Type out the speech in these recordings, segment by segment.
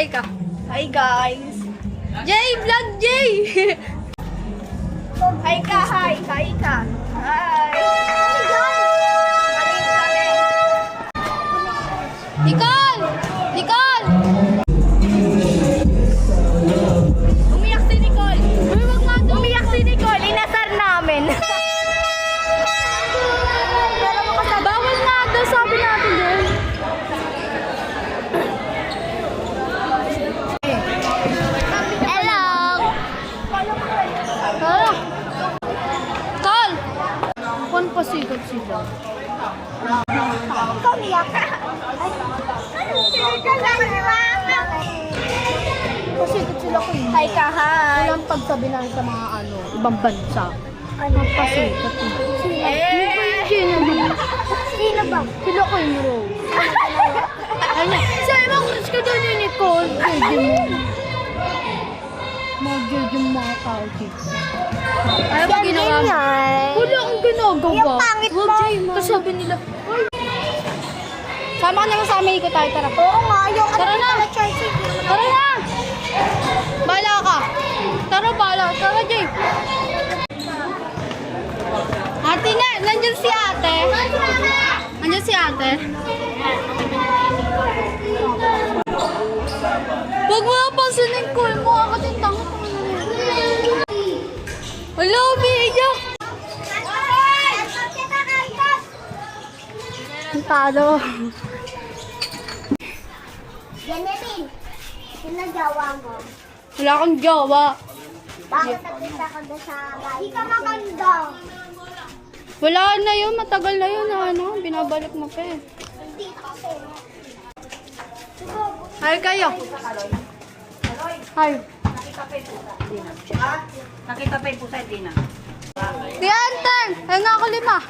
Hi ka. Hi guys. Jay, vlog Jay. Hi ka, hi. Hi ka. Hi. Nicole! Nicole! Umiyak si Nicole. Uy, wag nga doon. Umiyak si Nicole. Inasar namin. Bawal nga daw, sabi natin din. Hello! Tol! Kung pasigat sila. Umiyak ka. Pasigat sila ko yun. Hi ka, hi! Walang pagsabi na sa mga ibang bansa. Pasigat sila. Sino ba? Sila ko yung Rose. Sa'yo mo, crush ka doon ni Nicole. Pwede mo. Mag-judge yung mga tao dito. Ayaw mo ginawa. Wala akong ginagawa. Yung pangit mo. Tapos sabi nila, sama ka naman sa amin, ikot tayo, tara. Oo nga, ayaw ka na. Tara na! Bala ka. Tara, bala. Tara, Jay. Ate na, nandiyan si ate. Nandiyan si ate. Huwag mo napansinin ko. Mukha ka din tango. Wala, umiiyak. Ang talo. Genevieve, sino jowa mo? Wala akong jowa. Bakit nakita ka doon sa bahay? Hindi ka maganda. Wala na yun, matagal na yun. Binabalik mo pa eh. Hindi kasi. Hi kayo. Hi. Nakita pa yung pusa, hindi na. Tiyantan! Ay nga ako 5. Wala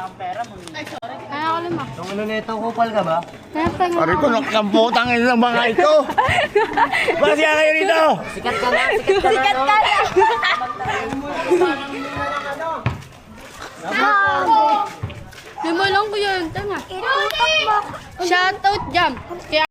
kang pera mo. Ay ako 5. Nung ano nito, kupal ka ba? Tiyantan nga Pari ako. ko, nakamputang ina ng mga ito! Bakit siya kayo rito? Sikat ka na, sikat ka na. Sikat ka na! Lima lang ko yun. Tanga. Itutok mo. Shoutout jam. Kaya